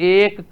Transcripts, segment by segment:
1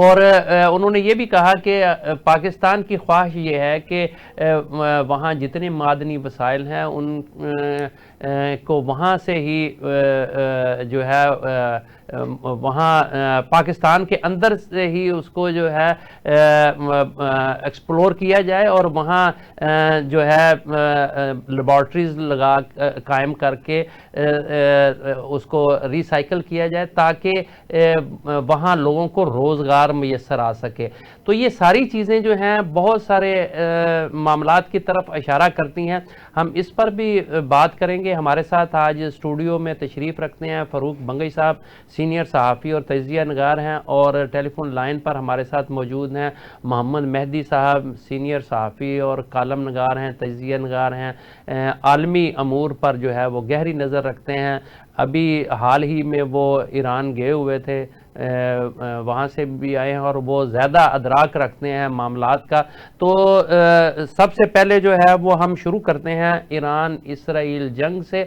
اور انہوں نے یہ بھی کہا کہ پاکستان کی خواہش یہ ہے کہ وہاں جتنے معدنی وسائل ہیں ان کو وہاں سے ہی جو ہے وہاں پاکستان کے اندر سے ہی اس کو جو ہے ایکسپلور کیا جائے اور وہاں جو ہے لیبارٹریز قائم کر کے اس کو ریسائیکل کیا جائے تاکہ وہاں لوگوں کو روزگار میسر آ سکے. تو یہ ساری چیزیں جو ہیں بہت سارے معاملات کی طرف اشارہ کرتی ہیں. ہم اس پر بھی بات کریں گے. ہمارے ساتھ آج اسٹوڈیو میں تشریف رکھتے ہیں فاروق بنگئی صاحب، سینئر صحافی اور تجزیہ نگار ہیں، اور ٹیلی فون لائن پر ہمارے ساتھ موجود ہیں محمد مہدی صاحب، سینئر صحافی اور کالم نگار ہیں، تجزیہ نگار ہیں، عالمی امور پر جو ہے وہ گہری نظر رکھتے ہیں. ابھی حال ہی میں وہ ایران گئے ہوئے تھے، وہاں سے بھی آئے ہیں اور وہ زیادہ ادراک رکھتے ہیں معاملات کا. تو سب سے پہلے جو ہے وہ ہم شروع کرتے ہیں ایران اسرائیل جنگ سے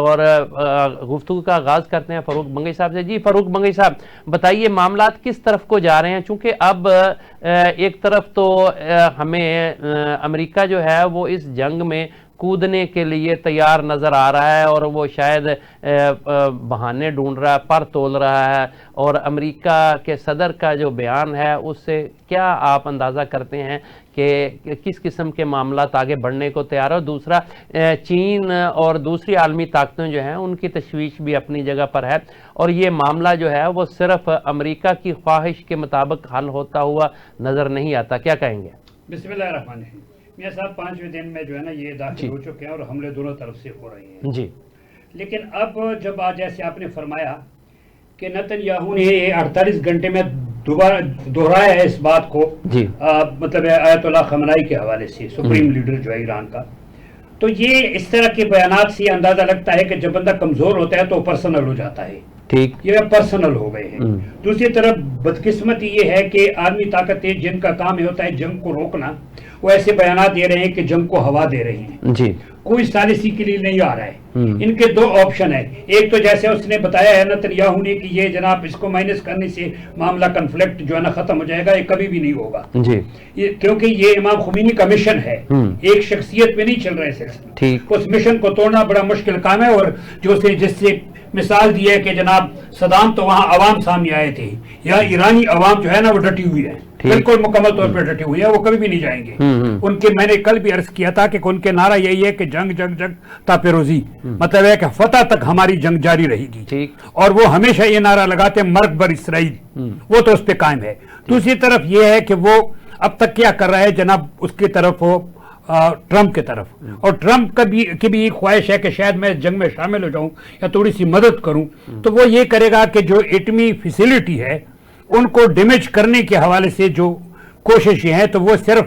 اور گفتگو کا آغاز کرتے ہیں فاروق بنگئی صاحب سے. جی فاروق بنگئی صاحب، بتائیے معاملات کس طرف کو جا رہے ہیں؟ چونکہ اب ایک طرف تو ہمیں امریکہ جو ہے وہ اس جنگ میں کودنے کے لیے تیار نظر آ رہا ہے اور وہ شاید بہانے ڈھونڈ رہا ہے، پر تول رہا ہے، اور امریکہ کے صدر کا جو بیان ہے اس سے کیا آپ اندازہ کرتے ہیں کہ کس قسم کے معاملات آگے بڑھنے کو تیار ہو؟ دوسرا، چین اور دوسری عالمی طاقتیں جو ہیں ان کی تشویش بھی اپنی جگہ پر ہے، اور یہ معاملہ جو ہے وہ صرف امریکہ کی خواہش کے مطابق حل ہوتا ہوا نظر نہیں آتا. کیا کہیں گے؟ بسم اللہ الرحمن الرحیم. میاں صاحب 5ویں دن میں جو ہے نا یہ داخل ہو چکے ہیں اور حملے دونوں طرف سے ہو رہے ہیں. جی. لیکن اب جب آج جیسے آپ نے فرمایا کہ نتن یاہو نے 48 گھنٹے میں دوبارہ دہرایا ہے اس بات کو، جی مطلب آیت اللہ خامنائی کے حوالے سے، سپریم لیڈر جو ہے ایران کا، تو یہ اس طرح کے بیانات سے اندازہ لگتا ہے کہ جب بندہ کمزور ہوتا ہے تو پرسنل ہو جاتا ہے. ٹھیک، یہ پرسنل ہو گئے ہیں. دوسری طرف بدقسمتی یہ ہے کہ عالمی طاقتیں جن کا کام ہوتا ہے جنگ کو روکنا، وہ ایسے بیانات دے رہے ہیں کہ جنگ کو ہوا دے رہے ہیں. جی، کوئی ثالثی کے لیے نہیں آ رہا ہے. ان کے دو آپشن ہیں. ایک تو جیسے اس نے بتایا ہے نتن یاہو نے کہ یہ جناب اس کو مائنس کرنے سے معاملہ کنفلکٹ جو ہے نا ختم ہو جائے گا، یہ کبھی بھی نہیں ہوگا. جی، کیونکہ یہ امام خمینی کا مشن ہے، ایک شخصیت پہ نہیں چل رہے سلسلہ. اس مشن کو توڑنا بڑا مشکل کام ہے. اور جو سے جس سے مثال دی ہے کہ جناب صدام تو وہاں عوام سامنے آئے تھے، یا ایرانی عوام جو ہے نا وہ ڈٹی ہوئی ہے، بالکل مکمل طور پر ڈٹی ہوئی ہے، وہ کبھی بھی نہیں جائیں گے. ان کے میں نے کل بھی عرض کیا تھا کہ ان کے نعرہ یہی ہے کہ جنگ جنگ جنگ تا پیروزی، مطلب ہے کہ فتح تک ہماری جنگ جاری رہے گی. اور وہ ہمیشہ یہ نعرہ لگاتے ہیں مرگ بر اسرائیل، وہ تو اس پہ قائم ہے. دوسری طرف یہ ہے کہ وہ اب تک کیا کر رہا ہے جناب، اس کی طرف وہ ٹرمپ کی طرف، اور ٹرمپ کی بھی ایک خواہش ہے کہ شاید میں جنگ میں شامل ہو جاؤں یا تھوڑی سی مدد کروں. تو وہ یہ کرے گا کہ جو ایٹمی فیسلٹی ہے ان کو ڈیمیج کرنے کے حوالے سے جو کوششیں ہیں تو وہ صرف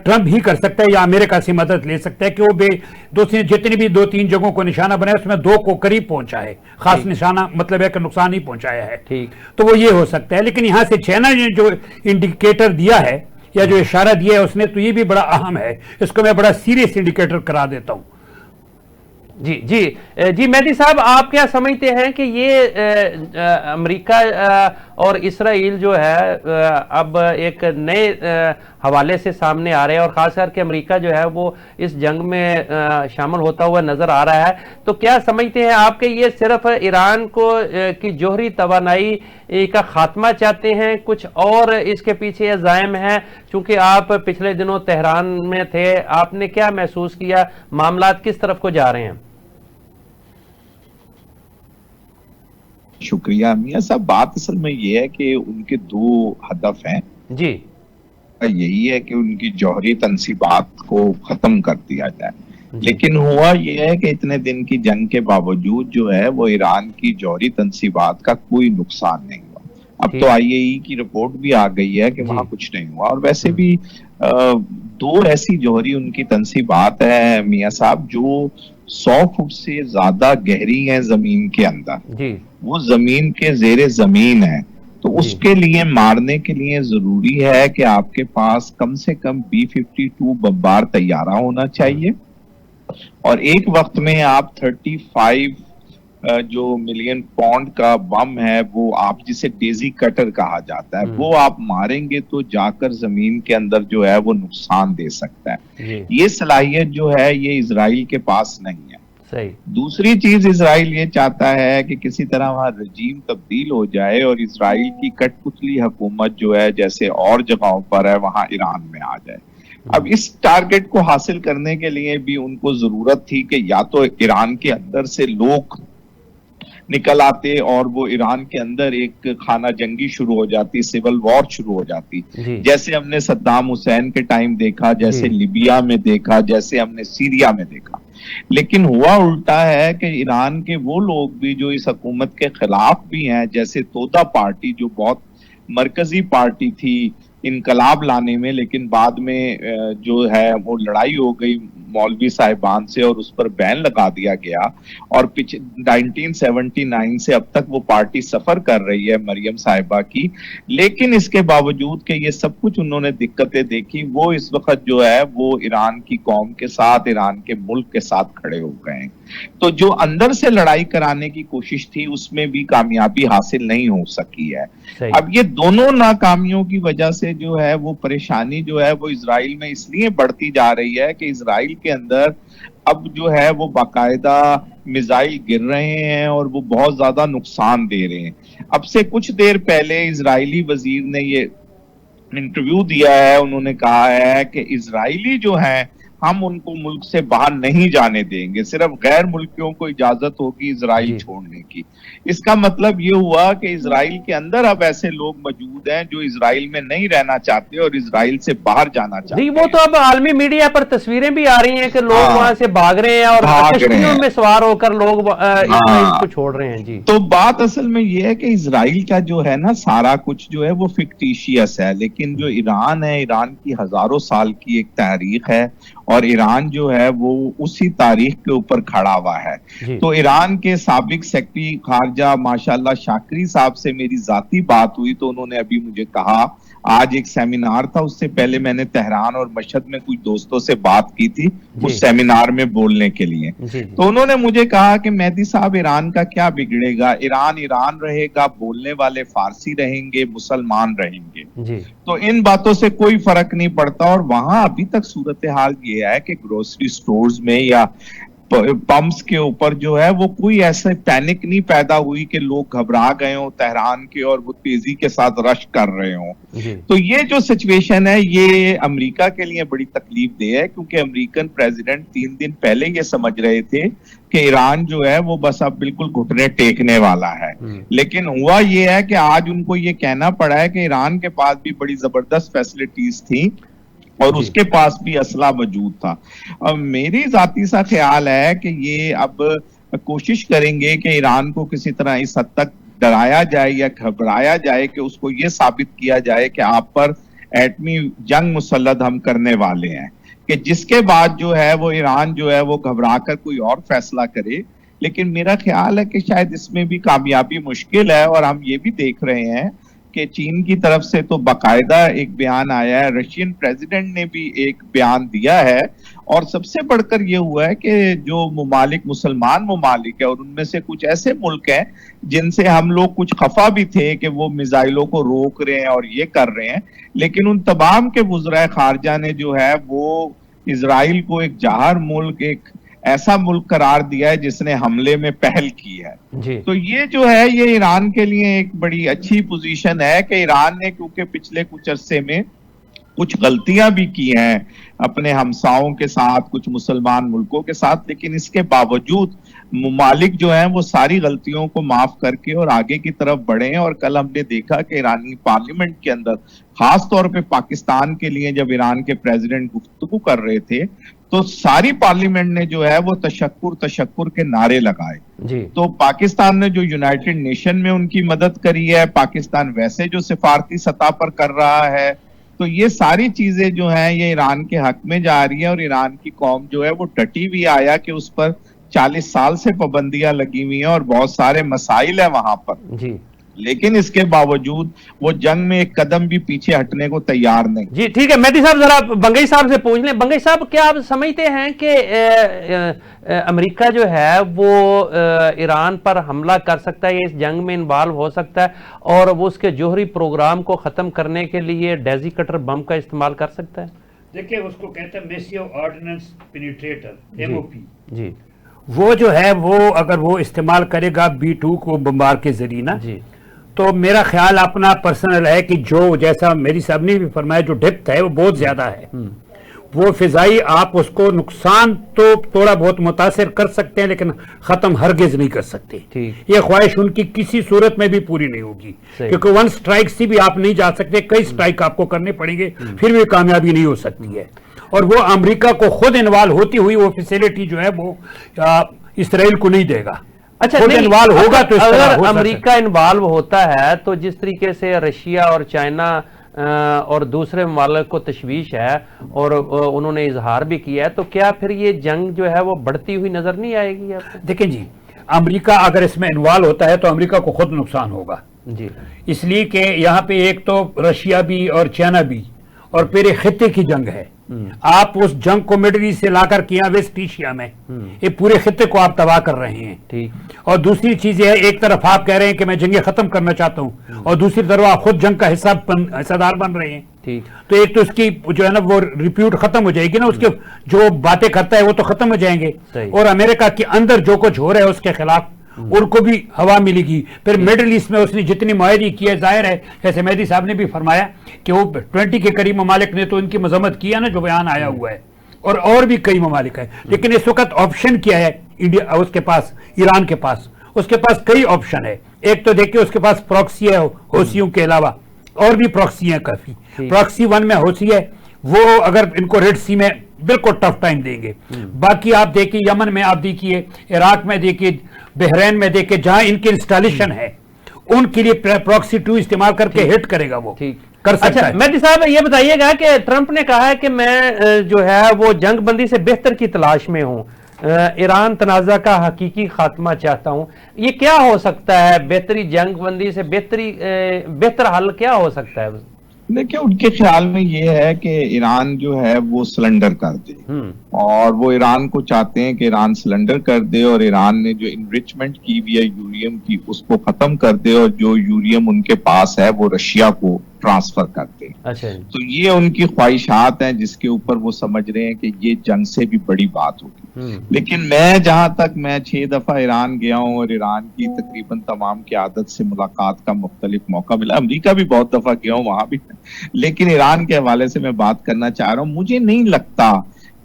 ٹرمپ ہی کر سکتا ہے یا امریکہ سے مدد لے سکتا ہے کہ وہ دوسری جتنی بھی 2-3 جگہوں کو نشانہ بنایا اس میں 2 کو قریب پہنچا ہے، خاص نشانہ مطلب ہے کہ نقصان ہی پہنچایا ہے. تو وہ یہ ہو سکتا ہے. لیکن یہاں سے چائنا نے جو انڈیکیٹر دیا ہے یا جو اشارہ دیا ہے اس نے، تو یہ بھی بڑا اہم ہے. اس کو میں بڑا سیریس انڈیکیٹر قرار دیتا ہوں. جی جی جی مہدی صاحب، آپ کیا سمجھتے ہیں کہ یہ امریکہ اور اسرائیل جو ہے اب ایک نئے حوالے سے سامنے آ رہے ہیں، اور خاص کر کے امریکہ جو ہے وہ اس جنگ میں شامل ہوتا ہوا نظر آ رہا ہے، تو کیا سمجھتے ہیں آپ کہ یہ صرف ایران کو کی جوہری توانائی کا خاتمہ چاہتے ہیں، کچھ اور اس کے پیچھے عزائم ہیں؟ چونکہ آپ پچھلے دنوں تہران میں تھے، آپ نے کیا محسوس کیا؟ معاملات کس طرف کو جا رہے ہیں؟ شکریہ میاں صاحب. بات اصل میں یہ ہے کہ ان کے 2 ہدف ہیں. جی، یہی ہے کہ ان کی جوہری تنصیبات کو ختم کر دیا جائے. لیکن ہوا یہ ہے کہ اتنے دن کی جنگ کے باوجود جو ہے وہ ایران کی جوہری تنصیبات کا کوئی نقصان نہیں ہوا. اب تو IAEA کی رپورٹ بھی آ گئی ہے کہ وہاں کچھ نہیں ہوا. اور ویسے بھی 2 ایسی جوہری ان کی تنصیبات ہیں میاں صاحب جو 100 فٹ سے زیادہ گہری ہیں زمین کے اندر، وہ زمین کے زیر زمین ہے. تو اس کے لیے مارنے کے لیے ضروری ہے کہ آپ کے پاس کم سے کم B-52 بمبار طیارہ ہونا چاہیے، اور ایک وقت میں آپ 35 جو ملین پاؤنڈ کا بم ہے وہ آپ جسے ڈیزی کٹر کہا جاتا ہے وہ آپ ماریں گے تو جا کر زمین کے اندر جو ہے وہ نقصان دے سکتا ہے. یہ صلاحیت جو ہے یہ اسرائیل کے پاس نہیں ہے. دوسری چیز اسرائیل یہ چاہتا ہے کہ کسی طرح وہاں رجیم تبدیل ہو جائے اور اسرائیل کی کٹ پتلی حکومت جو ہے جیسے اور جگہوں پر ہے وہاں ایران میں آ جائے. اب اس ٹارگٹ کو حاصل کرنے کے لیے بھی ان کو ضرورت تھی کہ یا تو ایران کے اندر سے لوگ نکل آتے اور وہ ایران کے اندر ایک خانہ جنگی شروع ہو جاتی, سول وار شروع ہو جاتی, جیسے ہم نے صدام حسین کے ٹائم دیکھا, جیسے لیبیا میں دیکھا, جیسے ہم نے سیریا میں دیکھا. لیکن ہوا الٹا ہے کہ ایران کے وہ لوگ بھی جو اس حکومت کے خلاف بھی ہیں, جیسے تودا پارٹی جو بہت مرکزی پارٹی تھی انقلاب لانے میں, لیکن بعد میں جو ہے وہ لڑائی ہو گئی مولوی صاحبان سے اور اس پر بین لگا دیا گیا, اور 1979 سے اب تک وہ پارٹی سفر کر رہی ہے مریم صاحبہ کی. لیکن اس کے باوجود کہ یہ سب کچھ انہوں نے دقتیں دیکھی, وہ اس وقت جو ہے وہ ایران کی قوم کے ساتھ, ایران کے ملک کے ساتھ کھڑے ہو گئے ہیں. تو جو اندر سے لڑائی کرانے کی کوشش تھی اس میں بھی کامیابی حاصل نہیں ہو سکی ہے. اب یہ دونوں ناکامیوں کی وجہ سے جو ہے وہ پریشانی جو ہے وہ اسرائیل میں اس لیے بڑھتی جا رہی ہے کہ اسرائیل کے اندر اب جو ہے وہ باقاعدہ میزائل گر رہے ہیں اور وہ بہت زیادہ نقصان دے رہے ہیں. اب سے کچھ دیر پہلے اسرائیلی وزیر نے یہ انٹرویو دیا ہے, انہوں نے کہا ہے کہ اسرائیلی جو ہیں ہم ان کو ملک سے باہر نہیں جانے دیں گے, صرف غیر ملکیوں کو اجازت ہوگی اسرائیل چھوڑنے کی. اس کا مطلب یہ ہوا کہ اسرائیل کے اندر اب ایسے لوگ موجود ہیں جو اسرائیل میں نہیں رہنا چاہتے اور اسرائیل سے باہر جانا چاہتے ہیں. وہ تو اب عالمی میڈیا پر تصویریں بھی آ رہی ہیں کہ لوگ وہاں سے بھاگ رہے ہیں اور کشتیوں میں سوار ہو کر لوگ اسرائیل کو چھوڑ رہے ہیں. جی, تو بات اصل میں یہ ہے کہ اسرائیل کا جو ہے نا سارا کچھ جو ہے وہ فکٹیشیس ہے, لیکن جو ایران ہے, ایران کی ہزاروں سال کی ایک تاریخ ہے اور ایران جو ہے وہ اسی تاریخ کے اوپر کھڑا ہوا ہے. تو ایران کے سابق سیکرٹری خارجہ ماشاءاللہ شاکری صاحب سے میری ذاتی بات ہوئی تو انہوں نے ابھی مجھے کہا, آج ایک سیمینار تھا, اس سے پہلے میں نے تہران اور مشہد میں کچھ دوستوں سے بات کی تھی اس سیمینار میں بولنے کے لیے. تو انہوں نے مجھے کہا کہ مہدی صاحب ایران کا کیا بگڑے گا, ایران ایران رہے گا, بولنے والے فارسی رہیں گے, مسلمان رہیں گے, تو ان باتوں سے کوئی فرق نہیں پڑتا. اور وہاں ابھی تک صورتحال یہ ہے کہ گروسری سٹورز میں یا پمپس کے اوپر جو ہے وہ کوئی ایسے پینک نہیں پیدا ہوئی کہ لوگ گھبرا گئے ہوں تہران کے اور وہ تیزی کے ساتھ رش کر رہے ہوں. تو یہ جو سچویشن ہے یہ امریکہ کے لیے بڑی تکلیف دہ ہے, کیونکہ امریکن پریزیڈنٹ 3 دن پہلے یہ سمجھ رہے تھے کہ ایران جو ہے وہ بس اب بالکل گھٹنے ٹیکنے والا ہے. لیکن ہوا یہ ہے کہ آج ان کو یہ کہنا پڑا ہے کہ ایران کے پاس بھی بڑی زبردست فیسلٹیز تھی اور اس کے پاس بھی اسلحہ موجود تھا. میری ذاتی سا خیال ہے کہ یہ اب کوشش کریں گے کہ ایران کو کسی طرح اس حد تک ڈرایا جائے یا گھبرایا جائے کہ اس کو یہ ثابت کیا جائے کہ آپ پر ایٹمی جنگ مسلط ہم کرنے والے ہیں, کہ جس کے بعد جو ہے وہ ایران جو ہے وہ گھبرا کر کوئی اور فیصلہ کرے. لیکن میرا خیال ہے کہ شاید اس میں بھی کامیابی مشکل ہے, اور ہم یہ بھی دیکھ رہے ہیں کہ چین کی طرف سے تو باقاعدہ ایک بیان آیا ہے, رشین پریزیڈنٹ نے بھی ایک بیان دیا ہے, اور سب سے بڑھ کر یہ ہوا ہے کہ جو ممالک مسلمان ممالک ہیں اور ان میں سے کچھ ایسے ملک ہیں جن سے ہم لوگ کچھ خفا بھی تھے کہ وہ میزائلوں کو روک رہے ہیں اور یہ کر رہے ہیں, لیکن ان تمام کے وزرائے خارجہ نے جو ہے وہ اسرائیل کو ایک جاہر ملک, ایک ایسا ملک قرار دیا ہے جس نے حملے میں پہل کی ہے. تو یہ جو ہے یہ ایران کے لیے ایک بڑی اچھی پوزیشن ہے کہ ایران نے کیونکہ پچھلے کچھ عرصے میں کچھ غلطیاں بھی کی ہیں اپنے ہمساؤں کے ساتھ, کچھ مسلمان ملکوں کے ساتھ, لیکن اس کے باوجود ممالک جو ہیں وہ ساری غلطیوں کو معاف کر کے اور آگے کی طرف بڑھے ہیں. اور کل ہم نے دیکھا کہ ایرانی پارلیمنٹ کے اندر خاص طور پہ پاکستان کے لیے جب ایران کے پریزیڈنٹ گفتگو کر رہے تھے تو ساری پارلیمنٹ نے جو ہے وہ تشکر کے نعرے لگائے. تو پاکستان نے جو یونائٹڈ نیشن میں ان کی مدد کری ہے, پاکستان ویسے جو سفارتی سطح پر کر رہا ہے, تو یہ ساری چیزیں جو ہیں یہ ایران کے حق میں جا رہی ہیں. اور ایران کی قوم جو ہے وہ ڈٹی ہوئی آیا کہ اس پر 40 سال سے پابندیاں لگی ہوئی ہیں اور بہت سارے مسائل ہیں وہاں پر. لیکن اس کے باوجود وہ جنگ میں ایک قدم بھی پیچھے ہٹنے کو تیار نہیں. جی ٹھیک ہے، مہدی صاحب ذرا بنگئی صاحب سے پوچھ لیں. بنگئی صاحب کیا آپ سمجھتے ہیں کہ امریکہ جو ہے وہ ایران پر حملہ کر سکتا ہے، اس جنگ میں انوالو ہو سکتا ہے اور وہ اس کے جوہری پروگرام کو ختم کرنے کے لیے ڈیزی کٹر بم کا استعمال کر سکتا ہے؟ دیکھیں اس کو کہتے ہیں میسیو آرڈیننس پینیٹریٹر، MOP. جی وہ جو ہے وہ اگر وہ استعمال کرے گا B-2 کو بمبار کے ذریعے نا، جی تو میرا خیال اپنا پرسنل ہے کہ جو جیسا میری صاحب نے بھی فرمایا جو ڈپتھ ہے وہ بہت زیادہ ہے. وہ فضائی آپ اس کو نقصان تو تھوڑا بہت متاثر کر سکتے ہیں لیکن ختم ہرگز نہیں کر سکتے. یہ خواہش ان کی کسی صورت میں بھی پوری نہیں ہوگی، کیونکہ ون سٹرائک سے بھی آپ نہیں جا سکتے، کئی سٹرائک آپ کو کرنے پڑیں گے، پھر بھی کامیابی نہیں ہو سکتی ہے. اور وہ امریکہ کو خود انوالو ہوتی ہوئی وہ فیسیلٹی جو ہے وہ اسرائیل کو نہیں دے گا. اچھا انوالو ہوگا تو اگر امریکہ انوالو ہوتا ہے تو جس طریقے سے رشیا اور چائنا اور دوسرے ممالک کو تشویش ہے اور انہوں نے اظہار بھی کیا ہے، تو کیا پھر یہ جنگ جو ہے وہ بڑھتی ہوئی نظر نہیں آئے گی آپ کو؟ دیکھیں جی، امریکہ اگر اس میں انوالو ہوتا ہے تو امریکہ کو خود نقصان ہوگا. جی اس لیے کہ یہاں پہ ایک تو رشیا بھی اور چائنا بھی اور پھر ایک خطے کی جنگ ہے. آپ اس جنگ کو مڈل ایسٹ سے لا کر کیا ویسٹ ایشیا میں، یہ پورے خطے کو آپ تباہ کر رہے ہیں. اور دوسری چیز یہ ہے، ایک طرف آپ کہہ رہے ہیں کہ میں جنگیں ختم کرنا چاہتا ہوں اور دوسری طرف آپ خود جنگ کا حصہ دار بن رہے ہیں. تو ایک تو اس کی جو ہے نا وہ ریپیوٹ ختم ہو جائے گی نا، اس کے جو باتیں کرتا ہے وہ تو ختم ہو جائیں گے، اور امریکہ کے اندر جو کچھ ہو رہا ہے اس کے خلاف ان کو بھی ہوا ملے گی. پھر مڈل ایسٹ میں اس نے جتنی معاہدے کی ہے، ظاہر ہے جیسے مہدی صاحب نے بھی فرمایا کہ وہ 20 کے قریب ممالک نے تو ان کی مذمت کیا نا جو بیان آیا ہوا ہے، اور بھی کئی ممالک ہیں. لیکن اس وقت آپشن کیا ہے انڈیا اس کے پاس، ایران کے پاس اس کے پاس کئی آپشن ہے. ایک تو دیکھیں اس کے پاس پراکسی ہے، حوثیوں کے علاوہ اور بھی پراکسی ہیں کافی. پراکسی 1 میں حوثی ہے، وہ اگر ان کو ریڈ سی میں بالکل ٹف ٹائم دیں گے. باقی آپ دیکھیے یمن میں، آپ دیکھیے عراق میں، دیکھیے بحرین میں، دیکھیے جہاں ان کی انسٹالیشن ہے ان کے لیے پراکسی 2 استعمال کر کے ہٹ کرے گا، وہ کر سکتا ہے. مہدی صاحب یہ بتائیے گا کہ ٹرمپ نے کہا ہے کہ میں جو ہے وہ جنگ بندی سے بہتر کی تلاش میں ہوں، ایران تنازع کا حقیقی خاتمہ چاہتا ہوں. یہ کیا ہو سکتا ہے؟ بہتری جنگ بندی سے بہتر حل کیا ہو سکتا ہے؟ دیکھیں ان کے خیال میں یہ ہے کہ ایران جو ہے وہ سلنڈر کر دے، اور وہ ایران کو چاہتے ہیں کہ ایران سلنڈر کر دے اور ایران نے جو انریچمنٹ کی بھی ہے یوریم کی اس کو ختم کر دے، اور جو یوریم ان کے پاس ہے وہ رشیا کو ٹرانسفر کر دے. تو یہ ان کی خواہشات ہیں جس کے اوپر وہ سمجھ رہے ہیں کہ یہ جنگ سے بھی بڑی بات ہوگی. لیکن میں جہاں تک میں 6 دفعہ ایران گیا ہوں اور ایران کی تقریباً تمام قیادت سے ملاقات کا مختلف موقع ملا، امریکہ بھی بہت دفعہ گیا ہوں وہاں بھی، لیکن ایران کے حوالے سے میں بات کرنا چاہ رہا ہوں. مجھے نہیں لگتا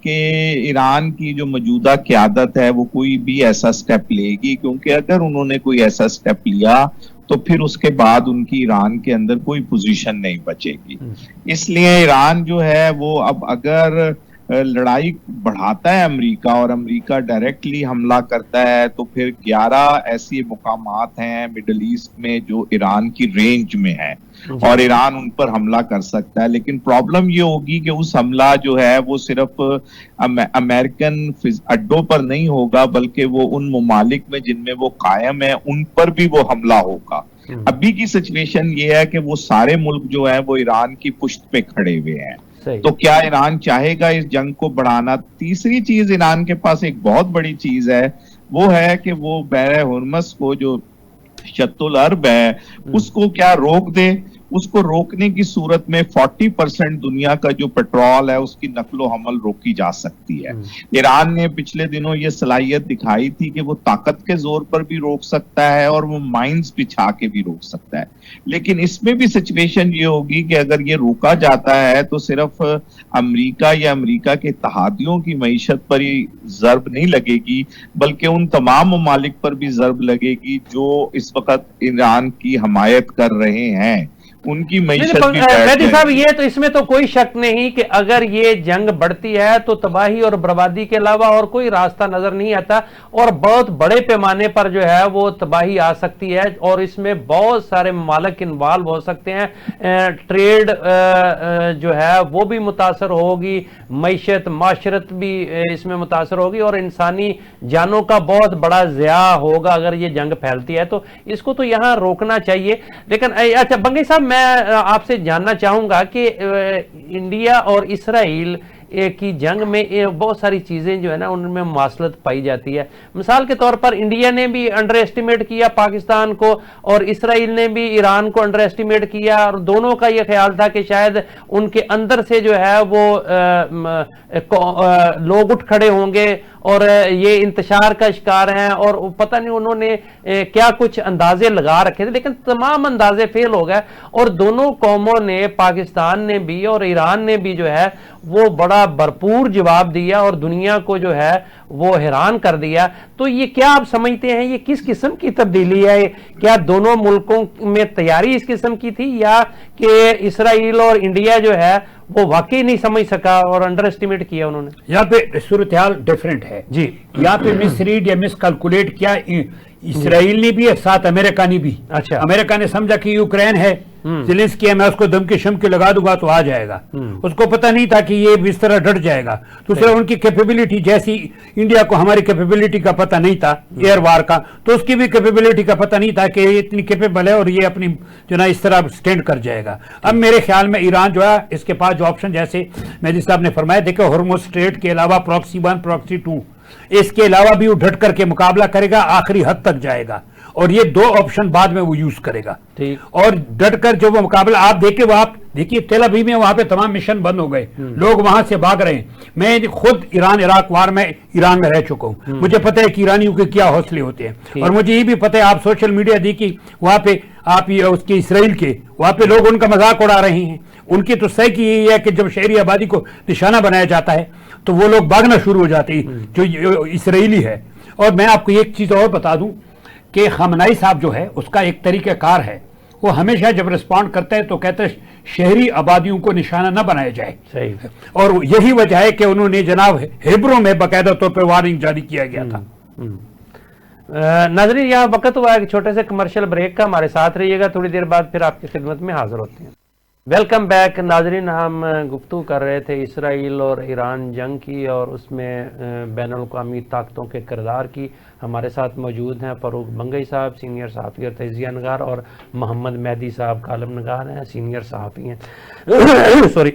کہ ایران کی جو موجودہ قیادت ہے وہ کوئی بھی ایسا سٹیپ لے گی، کیونکہ اگر انہوں نے کوئی ایسا سٹیپ لیا تو پھر اس کے بعد ان کی ایران کے اندر کوئی پوزیشن نہیں بچے گی. اس لیے ایران جو ہے وہ اب اگر لڑائی بڑھاتا ہے امریکہ اور امریکہ ڈائریکٹلی حملہ کرتا ہے تو پھر 11 ایسی مقامات ہیں مڈل ایسٹ میں جو ایران کی رینج میں ہیں اور ایران ان پر حملہ کر سکتا ہے. لیکن پرابلم یہ ہوگی کہ اس حملہ جو ہے وہ صرف امریکن اڈوں پر نہیں ہوگا بلکہ وہ ان ممالک میں جن میں وہ قائم ہیں ان پر بھی وہ حملہ ہوگا. ابھی کی سچویشن یہ ہے کہ وہ سارے ملک جو ہیں وہ ایران کی پشت پہ کھڑے ہوئے ہیں. تو کیا ایران چاہے گا اس جنگ کو بڑھانا؟ تیسری چیز ایران کے پاس ایک بہت بڑی چیز ہے، وہ ہے کہ وہ بحر ہرمز کو جو شط العرب ہے اس کو کیا روک دے. اس کو روکنے کی صورت میں 40% دنیا کا جو پیٹرول ہے اس کی نقل و حمل روکی جا سکتی ہے. ایران نے پچھلے دنوں یہ صلاحیت دکھائی تھی کہ وہ طاقت کے زور پر بھی روک سکتا ہے اور وہ مائنز بچھا کے بھی روک سکتا ہے. لیکن اس میں بھی سچویشن یہ ہوگی کہ اگر یہ روکا جاتا ہے تو صرف امریکہ یا امریکہ کے اتحادیوں کی معیشت پر ہی ضرب نہیں لگے گی بلکہ ان تمام ممالک پر بھی ضرب لگے گی جو اس وقت ایران کی حمایت کر رہے ہیں. ان کی معیشت بھی مہدی صاحب یہ تو اس میں تو کوئی شک نہیں کہ اگر یہ جنگ بڑھتی ہے تو تباہی اور بربادی کے علاوہ اور کوئی راستہ نظر نہیں آتا، اور بہت بڑے پیمانے پر جو ہے وہ تباہی آ سکتی ہے، اور اس میں بہت سارے ممالک انوالو ہو سکتے ہیں، ٹریڈ جو ہے وہ بھی متاثر ہوگی، معیشت معاشرت بھی اس میں متاثر ہوگی، اور انسانی جانوں کا بہت بڑا ضیاع ہوگا اگر یہ جنگ پھیلتی ہے، تو اس کو تو یہاں روکنا چاہیے۔ لیکن اچھا بنگئی صاحب، میں آپ سے جاننا چاہوں گا کہ انڈیا اور اسرائیل کی جنگ میں بہت ساری چیزیں جو ہے نا ان میں مماثلت پائی جاتی ہے۔ مثال کے طور پر انڈیا نے بھی انڈر ایسٹیمیٹ کیا پاکستان کو، اور اسرائیل نے بھی ایران کو انڈر ایسٹیمیٹ کیا، اور دونوں کا یہ خیال تھا کہ شاید ان کے اندر سے جو ہے وہ لوگ اٹھ کھڑے ہوں گے اور یہ انتشار کا شکار ہیں، اور پتہ نہیں انہوں نے کیا کچھ اندازے لگا رکھے تھے، لیکن تمام اندازے فیل ہو گئے، اور دونوں قوموں نے، پاکستان نے بھی اور ایران نے بھی جو ہے وہ بڑا بھرپور جواب دیا اور دنیا کو جو ہے وہ حیران کر دیا۔ تو یہ کیا آپ سمجھتے ہیں یہ کس قسم کی تبدیلی ہے؟ کیا دونوں ملکوں میں تیاری اس قسم کی تھی، یا کہ اسرائیل اور انڈیا جو ہے وہ واقعی نہیں سمجھ سکا اور انڈر اسٹیمیٹ کیا انہوں نے؟ یہاں پہ صورتحال ڈیفرنٹ ہے جی، یہاں پہ مس ریڈ یا مس کیلکولیٹ کیا اسرائیل نے بھی اور ساتھ امریکہ نے بھی۔ اچھا، امریکہ نے سمجھا کہ یوکرین ہے، زیلنسکی ہے، میں اس کو دھمکی شمکی لگا دوں گا تو آ جائے گا، اس کو پتہ نہیں تھا کہ یہ اس طرح ڈٹ جائے گا۔ دوسرا ان کی کیپیبلٹی، جیسی انڈیا کو ہماری کیپیبلٹی کا پتہ نہیں تھا ایئر وار کا، تو اس کی بھی کیپیبلٹی کا پتہ نہیں تھا کہ یہ اتنی کیپیبل ہے اور یہ اپنی جو نا اس طرح سٹینڈ کر جائے گا۔ اب میرے خیال میں ایران جو ہے اس کے پاس جو آپشن، جیسے مہدی صاحب نے فرمایا، دیکھو ہرمز اسٹریٹ کے علاوہ پراکسی 1 پراکسی 2، اس کے علاوہ بھی وہ ڈٹ کر کے مقابلہ کرے گا، آخری حد تک جائے گا، اور یہ 2 آپشن بعد میں وہ یوز کرے گا، اور ڈٹ کر جو وہ مقابلہ آپ دیکھیں، وہ آپ دیکھیے تیل ابیب میں وہاں پہ تمام مشن بند ہو گئے، لوگ وہاں سے بھاگ رہے ہیں۔ میں خود ایران عراق وار میں ایران میں رہ چکا ہوں، مجھے پتہ ہے کہ ایرانیوں کے کیا حوصلے ہوتے ہیں، اور مجھے یہ بھی پتہ ہے، آپ سوشل میڈیا دیکھیے وہاں پہ، آپ اس کے اسرائیل کے وہاں پہ لوگ ان کا مذاق اڑا رہے ہیں۔ ان کی تو صحیح کی یہی ہے کہ جب شہری آبادی کو نشانہ بنایا جاتا ہے تو وہ لوگ بھاگنا شروع ہو جاتے ہیں جو اسرائیلی ہے۔ اور میں آپ کو ایک چیز اور بتا دوں کہ خامنائی صاحب جو ہے اس کا ایک طریقہ کار ہے، وہ ہمیشہ جب رسپونڈ کرتا ہے تو کہتا ہے شہری آبادیوں کو نشانہ نہ بنایا جائے، صحیح، اور یہی وجہ ہے کہ انہوں نے جناب ہیبرو میں باقاعدہ طور پہ وارننگ جاری کیا گیا تھا۔ ناظرین، یہاں وقت ہوا ہے چھوٹے سے کمرشل بریک کا، ہمارے ساتھ رہیے گا، تھوڑی دیر بعد پھر آپ کی خدمت میں حاضر ہوتے ہیں۔ ویلکم بیک ناظرین، ہم گفتگو کر رہے تھے اسرائیل اور ایران جنگ کی، اور اس میں بین الاقوامی طاقتوں کے کردار کی۔ ہمارے ساتھ موجود ہیں فاروق بنگئی صاحب، سینئر صحافی اور تجزیہ نگار، اور محمد مہدی صاحب کالم نگار ہیں، سینئر صحافی ہیں۔ سوری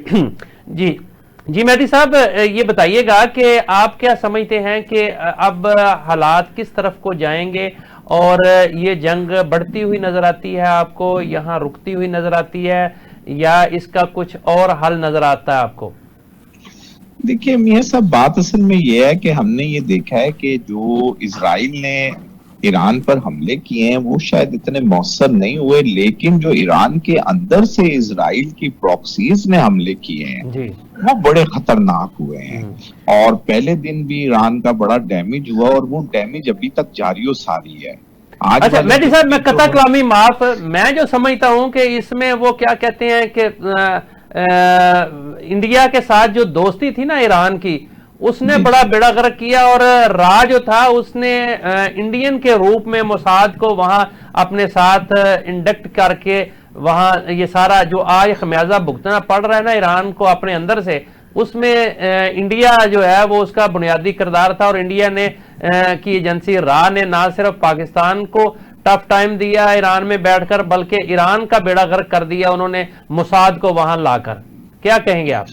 جی مہدی صاحب، یہ بتائیے گا کہ آپ کیا سمجھتے ہیں کہ اب حالات کس طرف کو جائیں گے، اور یہ جنگ بڑھتی ہوئی نظر آتی ہے آپ کو، یہاں رکتی ہوئی نظر آتی ہے، یا اس کا کچھ اور حل نظر آتا ہے آپ کو؟ دیکھیے میاں صاحب، بات اصل میں یہ ہے کہ ہم نے یہ دیکھا ہے کہ جو اسرائیل نے ایران پر حملے کیے ہیں وہ شاید اتنے مؤثر نہیں ہوئے، لیکن جو ایران کے اندر سے اسرائیل کی پراکسیز نے حملے کیے ہیں وہ بڑے خطرناک ہوئے ہیں، اور پہلے دن بھی ایران کا بڑا ڈیمیج ہوا، اور وہ ڈیمیج ابھی تک جاری و ساری ہے۔ اچھا مہدی صاحب، میں قطع کلامی معاف، میں جو سمجھتا ہوں کہ اس میں وہ کیا کہتے ہیں کہ انڈیا کے ساتھ جو دوستی تھی نا ایران کی، اس نے بڑا بیڑا غرق کیا، اور راہ جو تھا اس نے انڈین کے روپ میں موساد کو وہاں اپنے ساتھ انڈکٹ کر کے وہاں یہ سارا جو آج خمیازہ بھگتنا پڑ رہا ہے نا ایران کو اپنے اندر سے، اس میں انڈیا جو ہے وہ اس کا بنیادی کردار تھا، اور انڈیا نے کی ایجنسی راہ نے نہ صرف پاکستان کو ٹف ٹائم دیا ایران میں بیٹھ کر، بلکہ ایران کا بیڑا غرق کر دیا انہوں نے موساد کو وہاں لا کر۔ کیا کہیں گے آپ؟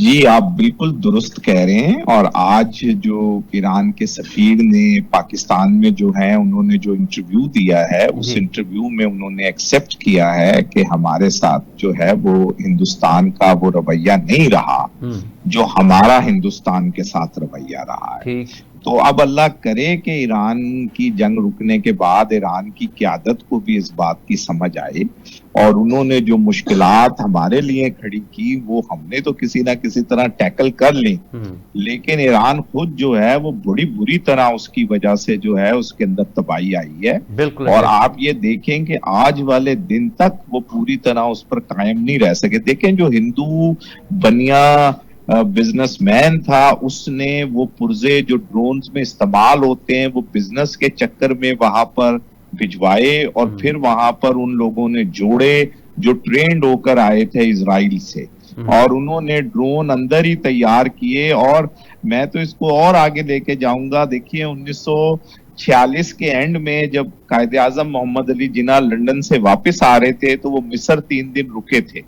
جی آپ بالکل درست کہہ رہے ہیں، اور آج جو ایران کے سفیر نے پاکستان میں جو ہے انہوں نے جو انٹرویو دیا ہے، اس انٹرویو میں انہوں نے ایکسپٹ کیا ہے کہ ہمارے ساتھ جو ہے وہ ہندوستان کا وہ رویہ نہیں رہا جو ہمارا ہندوستان کے ساتھ رویہ رہا ہے۔ تو اب اللہ کرے کہ ایران کی جنگ رکنے کے بعد ایران کی قیادت کو بھی اس بات کی سمجھ آئے اور انہوں نے جو مشکلات ہمارے لیے کھڑی کی وہ ہم نے تو کسی نہ کسی طرح ٹیکل کر لی، لیکن ایران خود جو ہے وہ بڑی بری طرح اس کی وجہ سے جو ہے اس کے اندر تباہی آئی ہے، اور آپ یہ دیکھیں کہ آج والے دن تک وہ پوری طرح اس پر قائم نہیں رہ سکے۔ دیکھیں جو ہندو بنیا بزنس مین تھا، اس نے وہ پرزے جو ڈرونز میں استعمال ہوتے ہیں وہ بزنس کے چکر میں وہاں پر بھجوائے، اور پھر وہاں پر ان لوگوں نے جوڑے جو ٹرینڈ ہو کر آئے تھے اسرائیل سے، اور انہوں نے ڈرون اندر ہی تیار کیے۔ اور میں تو اس کو اور آگے لے کے جاؤں گا، دیکھیے 1946 کے اینڈ میں جب قائد اعظم محمد علی جناح لنڈن سے واپس آ رہے تھے تو وہ مصر 3 دن رکے تھے،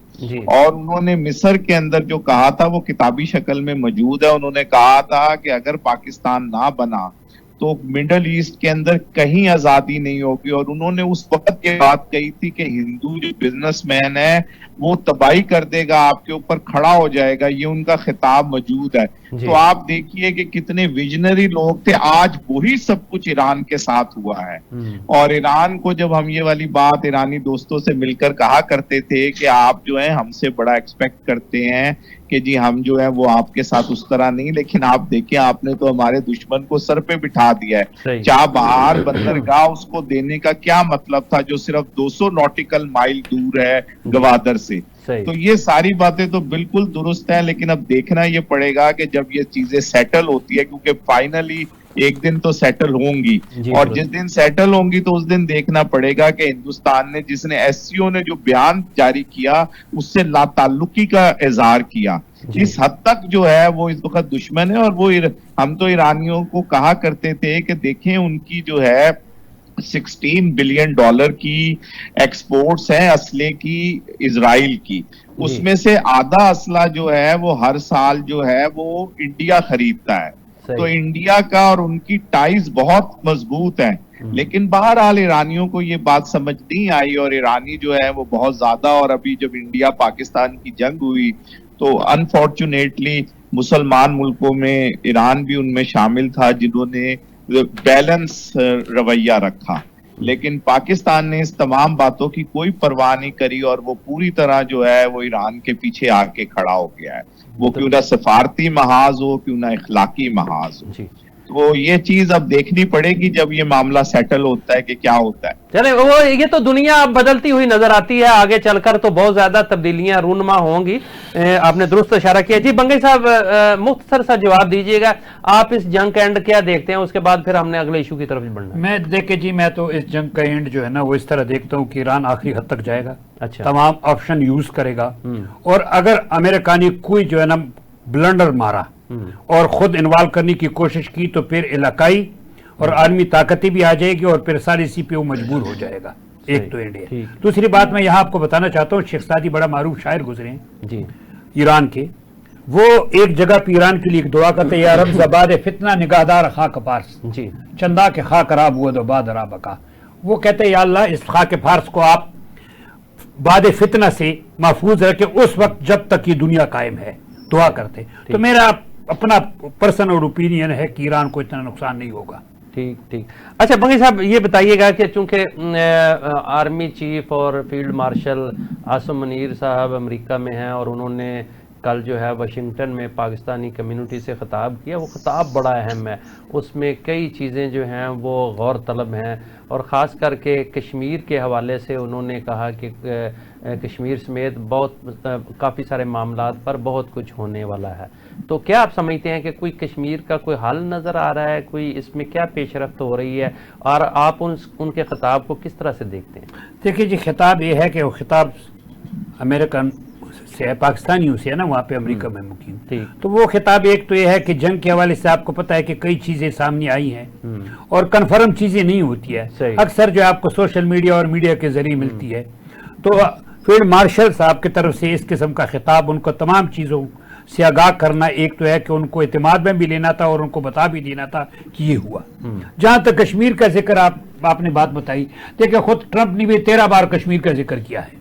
اور انہوں نے مصر کے اندر جو کہا تھا وہ کتابی شکل میں موجود ہے۔ انہوں نے کہا تھا کہ اگر پاکستان نہ بنا تو مڈل ایسٹ کے اندر کہیں آزادی نہیں ہوگی، اور انہوں نے اس وقت یہ بات کہی تھی کہ ہندو جو بزنس مین ہے وہ تباہی کر دے گا، آپ کے اوپر کھڑا ہو جائے گا، یہ ان کا خطاب موجود ہے۔ تو آپ دیکھیے کہ کتنے ویژنری لوگ تھے، آج وہی سب کچھ ایران کے ساتھ ہوا ہے۔ اور ایران کو جب ہم یہ والی بات ایرانی دوستوں سے مل کر کہا کرتے تھے کہ آپ جو ہیں ہم سے بڑا ایکسپیکٹ کرتے ہیں کہ جی ہم جو ہے وہ آپ کے ساتھ اس طرح نہیں، لیکن آپ دیکھیں آپ نے تو ہمارے دشمن کو سر پہ بٹھا دیا ہے۔ چابہار بندرگاہ اس کو دینے کا کیا مطلب تھا جو صرف 200 نوٹیکل مائل دور ہے گوادر سے؟ تو یہ ساری باتیں تو بالکل درست ہیں، لیکن اب دیکھنا یہ پڑے گا کہ جب یہ چیزیں سیٹل ہوتی ہے، کیونکہ فائنلی ایک دن تو سیٹل ہوں گی، اور جس دن سیٹل ہوں گی تو اس دن دیکھنا پڑے گا کہ ہندوستان نے جس نے ایس سی او نے جو بیان جاری کیا اس سے لا تعلقی کا اظہار کیا، اس حد تک جو ہے وہ اس وقت دشمن ہے۔ اور وہ ہم تو ایرانیوں کو کہا کرتے تھے کہ دیکھیں ان کی جو ہے $16 بلین کی ایکسپورٹس ہیں اسلحے کی اسرائیل کی، اس میں سے آدھا اسلحہ جو ہے وہ ہر سال جو ہے وہ انڈیا خریدتا ہے، تو انڈیا کا اور ان کی ٹائز بہت مضبوط ہیں۔ لیکن بہرحال ایرانیوں کو یہ بات سمجھ نہیں آئی، اور ایرانی جو ہے وہ بہت زیادہ، اور ابھی جب انڈیا پاکستان کی جنگ ہوئی تو انفارچونیٹلی مسلمان ملکوں میں ایران بھی ان میں شامل تھا جنہوں نے بیلنس رویہ رکھا، لیکن پاکستان نے اس تمام باتوں کی کوئی پرواہ نہیں کری، اور وہ پوری طرح جو ہے وہ ایران کے پیچھے آ کے کھڑا ہو گیا ہے، وہ کیوں نہ سفارتی محاذ ہو کیوں نہ اخلاقی محاذ ہو۔ تو یہ چیز اب دیکھنی پڑے گی جب یہ معاملہ سیٹل ہوتا ہے کہ کیا ہوتا ہے۔ چلے وہ یہ تو دنیا اب بدلتی ہوئی نظر آتی ہے، آگے چل کر تو بہت زیادہ تبدیلیاں رونما ہوں گی، آپ نے درست اشارہ کیا۔ جی بنگئی صاحب مختصر سا جواب دیجیے گا، آپ اس جنگ کا اینڈ کیا دیکھتے ہیں، اس کے بعد پھر ہم نے اگلے ایشو کی طرف بڑھنا ہے۔ میں دیکھیں جی میں تو اس جنگ کا اینڈ جو ہے نا وہ اس طرح دیکھتا ہوں کہ ایران آخری حد تک جائے گا، تمام آپشن یوز کرے گا، اور اگر امریکہ نے کوئی جو ہے نا بلنڈر مارا اور خود انوالو کرنے کی کوشش کی تو پھر علاقائی اور عالمی طاقتیں بھی آ جائے گی، اور پھر ساری سی پی او مجبور ہو جائے گا۔ ایک تو انڈیا۔ دوسری بات میں یہاں آپ کو بتانا چاہتا ہوں، شیخ سعدی بڑا معروف شاعر گزرے ہیں ایران کے، وہ ایک جگہ پہ ایران کے لیے ایک دعا کرتے ہیں، یا رب زباد فتنہ نگہدار خاک پارس، چندہ کے خاک راب ہوا دو باد راب کا۔ وہ کہتے ہیں یا اللہ اس خاک پارس کو آپ باد فتنہ سے محفوظ رکھے اس وقت جب تک یہ دنیا قائم ہے، دعا کرتے۔ تو میرا اپنا پرسنل اوپینین ہے کہ ایران کو اتنا نقصان نہیں ہوگا۔ ٹھیک۔ اچھا بنگئی صاحب یہ بتائیے گا کہ چونکہ آرمی چیف اور فیلڈ مارشل عاصم منیر صاحب امریکہ میں ہیں، اور انہوں نے کل جو ہے واشنگٹن میں پاکستانی کمیونٹی سے خطاب کیا، وہ خطاب بڑا اہم ہے، اس میں کئی چیزیں جو ہیں وہ غور طلب ہیں، اور خاص کر کے کشمیر کے حوالے سے انہوں نے کہا کہ کشمیر سمیت کافی سارے معاملات پر بہت کچھ ہونے والا ہے۔ تو کیا آپ سمجھتے ہیں کہ کوئی کشمیر کا کوئی حل نظر آ رہا ہے، کوئی اس میں کیا پیش رفت ہو رہی ہے، اور آپ ان کے خطاب کو کس طرح سے دیکھتے ہیں؟ دیکھیے جی خطاب یہ ہے کہ وہ خطاب امریکن سے ہے، پاکستانیوں سے ہے نا وہاں پہ امریکہ میں مقیم، تو وہ خطاب ایک تو یہ ہے کہ جنگ کے حوالے سے آپ کو پتہ ہے کہ کئی چیزیں سامنے آئی ہیں اور کنفرم چیزیں نہیں ہوتی ہے، اکثر جو آپ کو سوشل میڈیا اور میڈیا کے ذریعے ملتی ہے۔ تو فیلڈ مارشل صاحب کی طرف سے اس قسم کا خطاب ان کو تمام چیزوں سے آگاہ کرنا، ایک تو ہے کہ ان کو اعتماد میں بھی لینا تھا اور ان کو بتا بھی دینا تھا کہ یہ ہوا۔ جہاں تک کشمیر کا ذکر آپ نے بات بتائی، دیکھیں خود ٹرمپ نے بھی 13 بار کشمیر کا ذکر کیا ہے،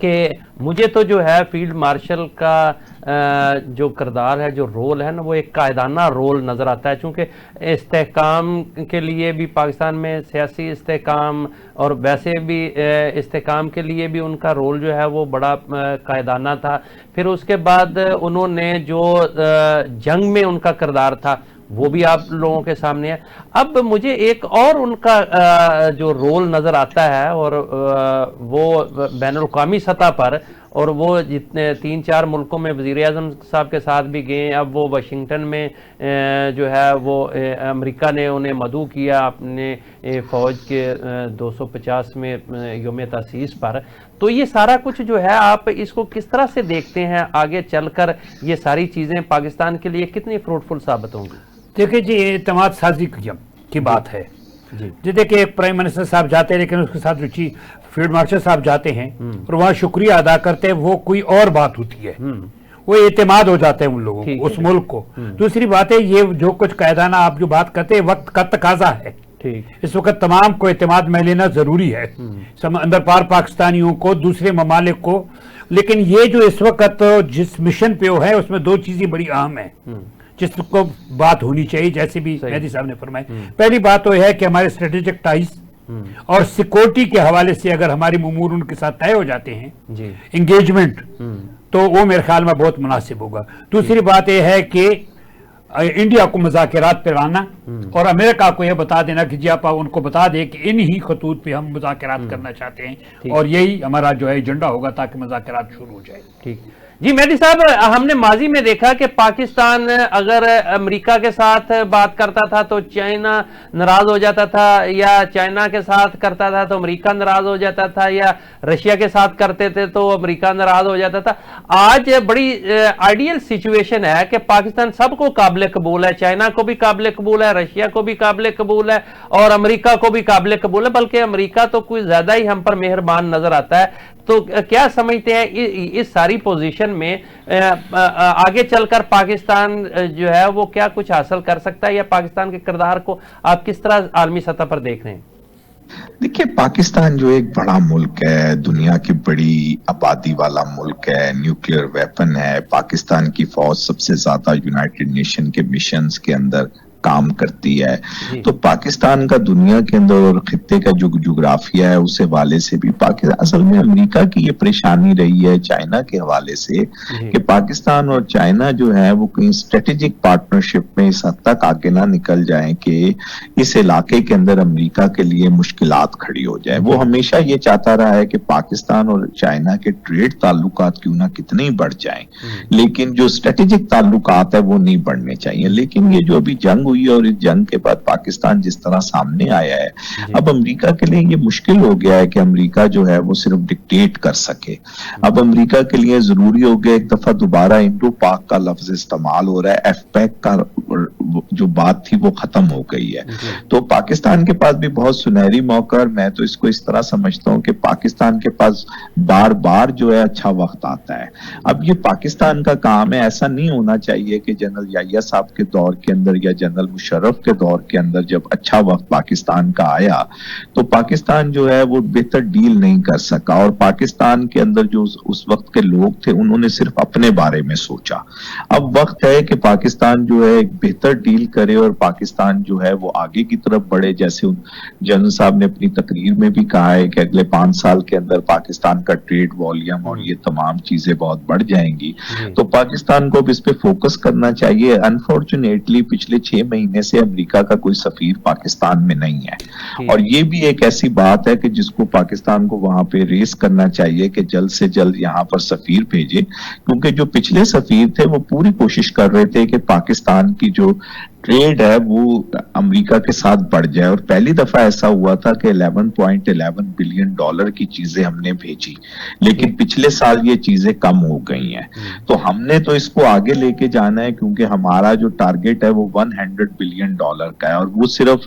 کہ مجھے تو جو ہے فیلڈ مارشل کا جو کردار ہے، جو رول ہے نا، وہ ایک قائدانہ رول نظر آتا ہے، چونکہ استحکام کے لیے بھی پاکستان میں سیاسی استحکام اور ویسے بھی استحکام کے لیے بھی ان کا رول جو ہے وہ بڑا قائدانہ تھا. پھر اس کے بعد انہوں نے جو جنگ میں ان کا کردار تھا وہ بھی آپ لوگوں کے سامنے ہے. اب مجھے ایک اور ان کا جو رول نظر آتا ہے، اور وہ بین الاقوامی سطح پر، اور وہ جتنے 3-4 ملکوں میں وزیر اعظم صاحب کے ساتھ بھی گئے. اب وہ واشنگٹن میں جو ہے وہ امریکہ نے انہیں مدعو کیا اپنے فوج کے 250 یوم تاسیس پر. تو یہ سارا کچھ جو ہے آپ اس کو کس طرح سے دیکھتے ہیں؟ آگے چل کر یہ ساری چیزیں پاکستان کے لیے کتنی فروٹفل ثابت ہوں گی؟ دیکھیں جی، اعتماد سازی کی بات ہے. جی دیکھیں، ایک پرائم منسٹر صاحب جاتے ہیں لیکن اس کے ساتھ جو فیلڈ مارشل صاحب جاتے ہیں اور وہاں شکریہ ادا کرتے ہیں، وہ کوئی اور بات ہوتی ہے. وہ اعتماد ہو جاتے ہیں ان لوگوں کو، اس ملک کو. دوسری بات ہے، یہ جو کچھ قائدانہ آپ جو بات کرتے ہیں، وقت کا تقاضا ہے. اس وقت تمام کو اعتماد میں لینا ضروری ہے، اندر پار پاکستانیوں کو، دوسرے ممالک کو. لیکن یہ جو اس وقت جس مشن پہ وہ ہے، اس میں 2 چیزیں بڑی اہم ہیں جس کو بات ہونی چاہیے، جیسے بھی مہدی صاحب نے فرمایا. پہلی بات تو ہے کہ ہمارے اسٹریٹجک ٹائز اور سیکورٹی کے حوالے سے اگر ہماری امور ان کے ساتھ طے ہو جاتے ہیں، انگیجمنٹ، تو وہ میرے خیال میں بہت مناسب ہوگا. دوسری بات یہ ہے کہ انڈیا کو مذاکرات پہ لانا اور امریکہ کو یہ بتا دینا کہ جی آپ ان کو بتا دیں کہ انہی خطوط پہ ہم مذاکرات کرنا چاہتے ہیں، اور یہی ہمارا جو ہے ایجنڈا ہوگا تاکہ مذاکرات شروع ہو جائے. ٹھیک جی. مہدی صاحب، ہم نے ماضی میں دیکھا کہ پاکستان اگر امریکہ کے ساتھ بات کرتا تھا تو چائنا ناراض ہو جاتا تھا، یا چائنا کے ساتھ کرتا تھا تو امریکہ ناراض ہو جاتا تھا، یا رشیا کے ساتھ کرتے تھے تو امریکہ ناراض ہو جاتا تھا. آج بڑی آئیڈیل سچویشن ہے کہ پاکستان سب کو قابل قبول ہے، چائنا کو بھی قابل قبول ہے، رشیا کو بھی قابل قبول ہے، اور امریکہ کو بھی قابل قبول ہے. بلکہ امریکہ تو کوئی زیادہ ہی ہم پر مہربان نظر آتا ہے. تو کیا سمجھتے ہیں اس ساری پوزیشن میں آگے چل کر پاکستان جو ہے وہ کیا کچھ حاصل کر سکتا ہے، یا پاکستان کے کردار کو آپ کس طرح عالمی سطح پر دیکھ رہے ہیں؟ دیکھیے، پاکستان جو ایک بڑا ملک ہے، دنیا کی بڑی آبادی والا ملک ہے، نیوکلیئر ویپن ہے، پاکستان کی فوج سب سے زیادہ یونائٹڈ نیشن کے مشنز کے اندر کام کرتی ہے. تو پاکستان کا دنیا کے اندر اور خطے کا جو جغرافیہ ہے اس حوالے سے بھی پاکستان، اصل میں امریکہ کی یہ پریشانی رہی ہے چائنا کے حوالے سے کہ پاکستان اور چائنا جو ہے وہ کہیں اسٹریٹجک پارٹنرشپ میں اس حد تک آگے نہ نکل جائیں کہ اس علاقے کے اندر امریکہ کے لیے مشکلات کھڑی ہو جائے. وہ ہمیشہ یہ چاہتا رہا ہے کہ پاکستان اور چائنا کے ٹریڈ تعلقات کیوں نہ کتنے ہی بڑھ جائیں، لیکن جو اسٹریٹجک تعلقات ہے وہ نہیں بڑھنے چاہیے. لیکن یہ جو ابھی جنگ ہوئی اور اس جنگ کے بعد پاکستان جس طرح سامنے آیا ہے، اب امریکہ کے لیے یہ مشکل ہو گیا ہے کہ امریکہ جو ہے وہ صرف ڈکٹیٹ کر سکے. اب امریکہ کے لیے ضروری ہو گیا، ایک دفعہ دوبارہ انڈو پاک کا لفظ استعمال ہو رہا ہے، ایف پیک کا جو بات تھی وہ ختم ہو گئی ہے. تو پاکستان کے پاس بھی بہت سنہری موقع، اور میں تو اس کو اس طرح سمجھتا ہوں کہ پاکستان کے پاس بار بار جو ہے اچھا وقت آتا ہے. اب یہ پاکستان کا کام ہے، ایسا نہیں ہونا چاہیے کہ جنرل یحییٰ صاحب کے دور کے اندر یا جنرل مشرف کے دور کے اندر جب اچھا وقت پاکستان کا آیا تو پاکستان جو ہے وہ بہتر ڈیل نہیں کر سکا، اور پاکستان کے اندر جو اس وقت کے لوگ تھے انہوں نے صرف اپنے بارے میں سوچا. اب وقت ہے کہ پاکستان جو ہے ایک بہتر ڈیل کرے اور پاکستان جو ہے وہ آگے کی طرف بڑھے. جیسے جنرل صاحب نے اپنی تقریر میں بھی کہا ہے کہ اگلے 5 سال کے اندر پاکستان کا ٹریڈ والیوم اور یہ تمام چیزیں بہت بڑھ جائیں گی. تو پاکستان کو اب اس پہ فوکس کرنا چاہیے. انفارچونیٹلی پچھلے 6 مہینے سے امریکہ کا کوئی سفیر پاکستان میں نہیں ہے، اور یہ بھی ایک ایسی بات ہے کہ جس کو پاکستان کو وہاں پہ ریس کرنا چاہیے کہ جلد سے جلد یہاں پر سفیر بھیجے. کیونکہ جو پچھلے سفیر تھے وہ پوری کوشش کر رہے تھے کہ پاکستان کی جو ٹریڈ ہے وہ امریکہ کے ساتھ بڑھ جائے، اور پہلی دفعہ ایسا ہوا تھا کہ $11.11 بلین کی چیزیں ہم نے بھیجی، لیکن پچھلے سال یہ چیزیں کم ہو گئی ہیں. تو ہم نے تو اس کو آگے لے کے جانا ہے، کیونکہ ہمارا جو ٹارگٹ ہے وہ $100 بلین کا ہے، اور وہ صرف